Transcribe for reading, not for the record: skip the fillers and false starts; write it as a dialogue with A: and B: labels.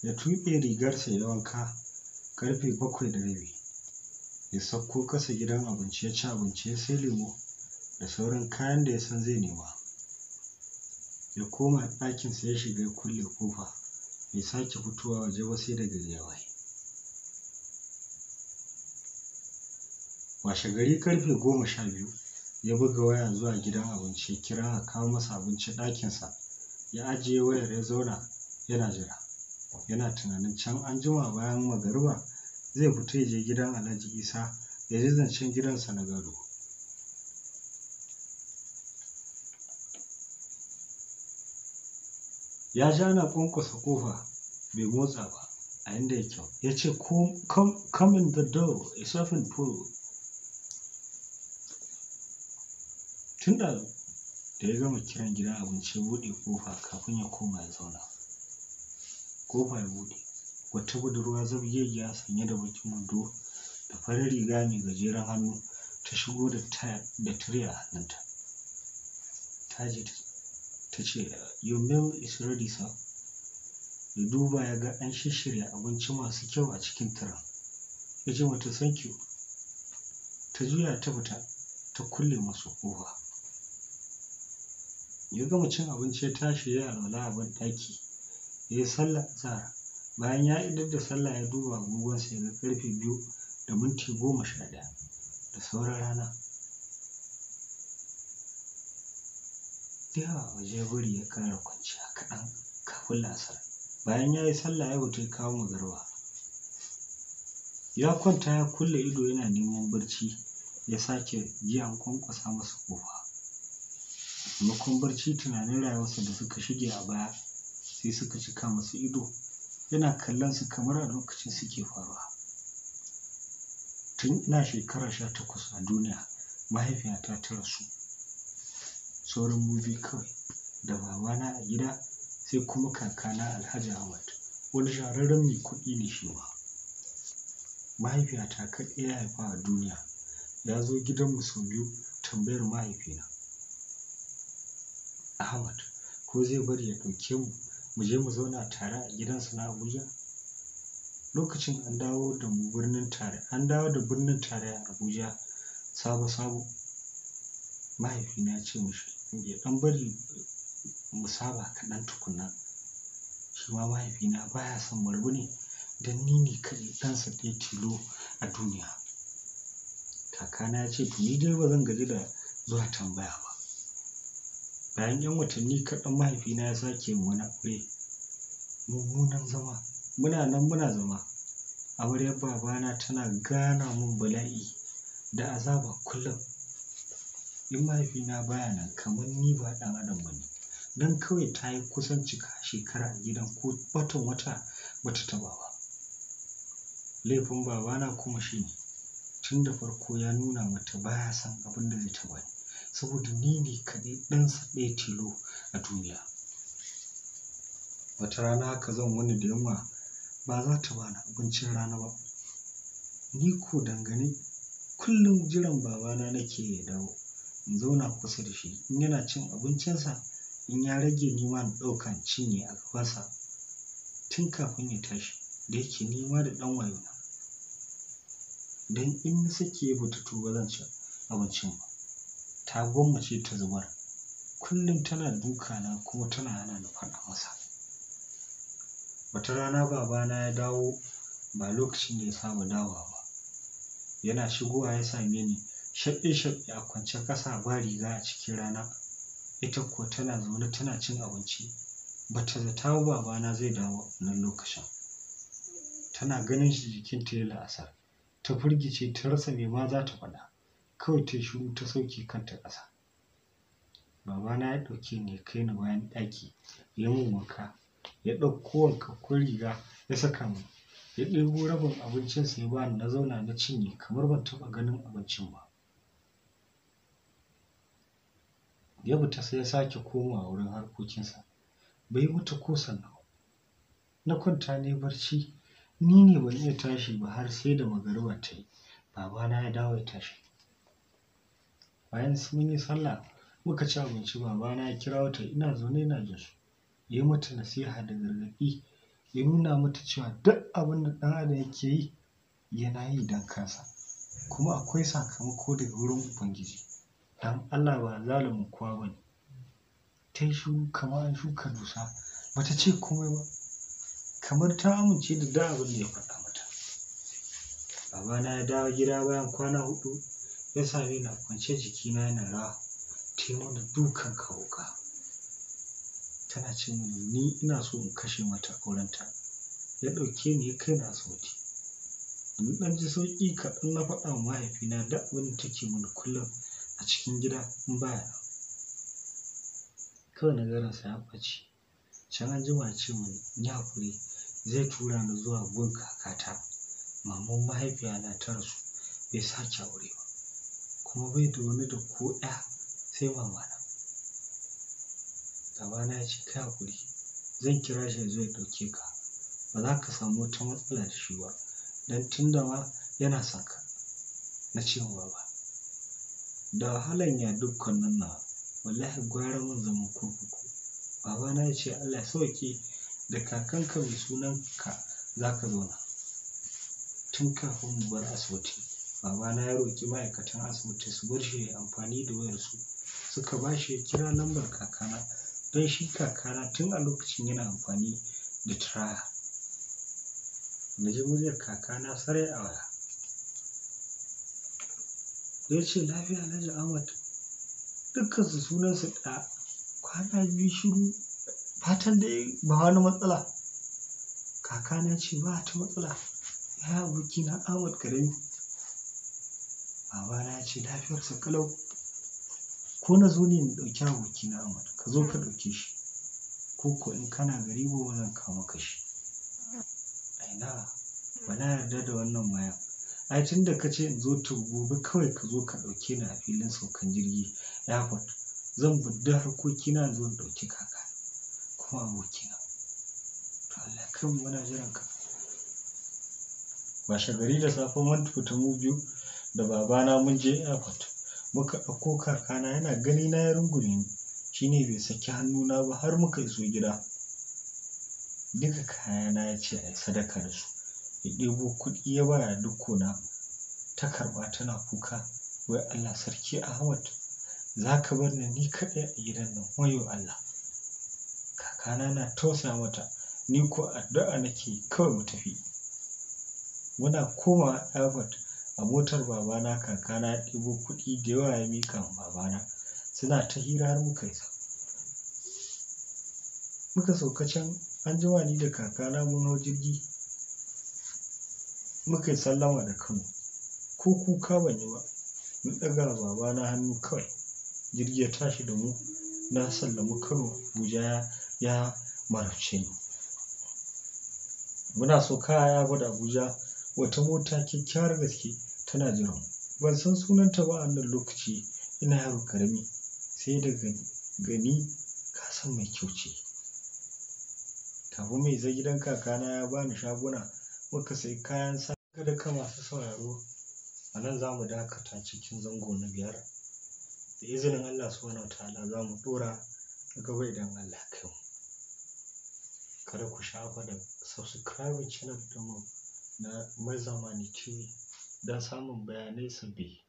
A: ya tuɓe rigarsa ya wanka. Ƙarfe 7:30 ya sauko ƙasa gidan abinci ya ci abinci ya sai lemo da sauran kayan da ya san zai nema. Ya koma ɗakinsa ya shiga ya kulle ƙofa, bai sake fitowa waje ba sai da gari ya waye. Washe gari ƙarfe 12 ya buga waya zuwa gidan abinci ya kira a kawo masa abinci ɗakinsa. Ya ajiye wayar ya zauna yana jira. Yana tunanin can anjima bayan magariba zai fita ya je gidan Alhaji Isa ya ji zancen gidansa na gado. Ya ji ana ƙwanƙwasa ƙofa bai motsa ba a inda yake. Ya ce, come in the door, it's open full. Tun da ya gama kiran gidan abinci ya buɗe ƙofa kafin ya koma ya zauna. Ƙofa ya buɗe. Wata budurwa zabgeggiya sanye da baƙin wando da farar riga mai gajeren hannu ta shigo da tire a hannunta. Ta ce, your meal is ready, sir. Ya duba ya ga an shirya abinci masu kyau a cikin tiren. Ya ce mata thank you. Ta juya ta fita ta kulle masa ƙofa. Ya gama cin abinci ya tashi ya yi alwala a banɗaki. Ya yi sallar azahar. Bayan ya idar da sallah ya duba agogonsa ya ga ƙarfe 2:11 da sauran rana. Da waje ya bari ya ƙara kwanciya kaɗan kafin la'asar. Bayan ya yi sallah ya fita ya kawo magariba. Ya kwanta ya kulle ido yana neman barci ya sake ji an ƙwanƙwasa masa ƙofa. Maimakon barci tunanin rayuwarsa da suka shige a baya sai suka cika masa ido. Yana kallon su kamar a lokacin suke faruwa. Tun ina shekara 18 a duniya mahaifiyata ta rasu. Sauran mu biyu kawai, da babana a gida sai kuma kakana Alhaji Ahmad, wani shahararren mai kuɗi ne shi ma. Mahaifiyata kaɗai ya haifa a duniya. Ya zo gidanmu sau 2 tambayar mahaifina, Ahmad, ko zai bari ya ɗauke mu je mu zauna tare a gidansa na Abuja? Lokacin an dawo da birnin tare a Abuja sabo. Mahaifina ya ce mishi ya ɗan bari mu saba kaɗan tukunna. Shi ma mahaifina baya son mu rabu ne don ni ne kaɗai ɗansa ɗaya tilo a duniya. Kakana ya ce to ni dai ba zan gaji da zuwa tambaya ba. Bayan 'yan watanni kaɗan mahaifina ya sake yin wani aure. Mummunan zama. Muna nan muna zama. Amaryar babana tana gana mun bala'i da azaba kullum. In mahaifina baya nan kamar ni ba ɗan adam ba ne. Don kawai ta yi kusan cika shekara a gidan ko wata bata taɓa ba. Laifin babana kuma shi ne tun da farko ya nuna mata baya son abin da zai taɓa ni, saboda ni ne kaɗai ɗansa ɗaya tilo a duniya. Wata rana haka zan wuni da yunwa ba za ta bani abincin rana ba. Ni ko dangane kullum jiran babana nake ya dawo in zauna kusa da shi in yana cin abincinsa, in ya rage ni ma in ɗauka in cinye a gabansa tun kafin ya tashi, da yake ni ma da ɗan wayona. Don in na sake ya fita to ba zan ci abincin ba. Ta gwammace ta zubar. Kullum tana dukana kuma tana hana ni faɗa masa. Wata rana babana ya dawo ba lokacin da ya saba dawowa ba. Yana shigowa ya same ni shaɓe-shaɓe a kwance ƙasa ba riga a cikin rana. Ita kuwa tana zaune tana cin abinci. Bata zata ba babana zai dawo nan lokacin. Tana ganin shi jikinta ya la'asar. Ta firgice ta rasa me ma za ta faɗa. Kawai ta yi shiru ta sauke kanta ƙasa. Babana ya ɗauke ni ya kai ni bayan ɗaki ya min wanka. Ya ɗauko wankakkun riga ya saka min. Ya ɗebo rabin abincinsa ya bani na zauna na cinye kamar ban taɓa ganin abincin ba. Ya fita sai ya sake komawa wurin harkokinsa. Bai mutu ko sannan. Na kwanta ne barci. Ni ne ban iya tashi ba har sai da magariba ta yi. Babana ya dawo ya tashi. Bayan mun yi sallah muka ci abinci babana ya kira wata ina zaune ina jin su. Ya yi mata nasiha da gargaɗi ya nuna mata cewa duk abin da ɗan adam yake yi yana yi don kansa, kuma akwai sakamako daga wurin Ubangiji. Dan Allah ba zalumin kowa ba ne. Ta yi shiru kamar an shuka dusa, ba ta ce komai ba, kamar ta amince da duk abin da ya faɗa mata. Babana ya dawo gida bayan kwana 4, ya same ni a kwance, jikina yana rawa. Ta yi mana dukan wuƙa, tana ce mini ni ina so in kashe mata aurenta. Ya ɗauke ni ya kai ni asibiti. In ɗan ji sauƙi kaɗan na faɗa wa mahaifina duk abin da take mini kullum a cikin gida in baya nan. Kawai na ga ransa ya ɓaci. Can an jima ya ce mini in yi haƙuri, zai tura ni zuwa gun kakata. Maman mahaifiyana ta rasu, bai sake aure ba, kuma bai da wani da ko ɗaya sai mamana. Babana ya ce kai haƙuri, zan kira shi ya zo ya ɗauke ka, ba za ka samu wata matsala da shi ba, don tun da ma yana son ka. Na ce wa baba, da wahalan ya dukkan nan nawa, wallahi gwara mun zaman kurkuku. Babana ya ce Allah ya sauke, da kakanka mai sunan ka za ka zauna. Tun kafin mu bar asibiti, babana ya roƙi ma'aikatan asibiti su bar shi ya yi amfani da wayarsu. Suka ba shi ya kira lambar kakana, don shi kakana tun a lokacin yana amfani da tiraya. Na ji muryar kakana sarai a waya. Ya ce lafiya Alhaji Ahmad, dukkansu sunansu ɗaya, kwana 2 shiru, fatan dai ba wani matsala. Kakana ce ba ta matsala, ya abokina Ahmad Karami. Babana ya ce lafiyarsa kalau, ko na zo ne in ɗauki abokina Ahmad, ka zo ka ɗauke shi, ko in kana gari gobe zan kawo maka shi. Aina, ba na yarda da wannan wayan. Ai tun da ka ce in zo to gobe kawai ka zo ka ɗauke ni a filin saukan jirgi airport. Zan bi harkokina in zo in ɗauki kaka kuma abokina. To Allah ya kai mu, muna jiran ka. Washe gari da safe mun fita mu biyu da babana mun je airport. Muka ɗauko kakana, yana gani na ya rungume ni. Shi ne bai saki hannuna ba har muka iso gida. Duka kayana ya ce a yi sadaka da su. Ya ɗebo kuɗi ya ba ya dukkona. Ta karɓa tana kuka, wai Allah sarki Ahmad, za ka bar ni kaɗai a gidan nan, wayo Allah. Kakana na tausaya mata, ni ko addu'a nake kawai mu tafi. Muna komawa airport, a motar babana kakana ya ɗebo kuɗi da yawa ya miƙa wa babana. Suna ta hira har muka isa. Muka sauka can, an jima ni da kakana mun hau jirgi. Muka yi sallama da kanmu, ko kuka ban yi ba. Na ɗaga babana hannu kawai. Jirgi ya tashi da mu, na sallami Kano, Abuja ya marabce ni. Muna sauka a airport Abuja, wata mota kyakkyawar gaske tana jiran mu. Ban san sunanta ba a wannan lokaci, ina yaro ƙarami, sai da gani ka san mai kyau ce. Kafin mai zai gidan kakana ya bani shaguna, muka sayi kayan sa. Kada ka masu sauraro, a nan za mu dakata cikin zango na 5. Da izinin Allah subhanahu wa ta'ala za mu ɗora a gaba idan Allah ya kai mu. Kada ku sha'afa da subscribe channel ɗinmu na Mai Zamani TV don samun bayanai sabbi.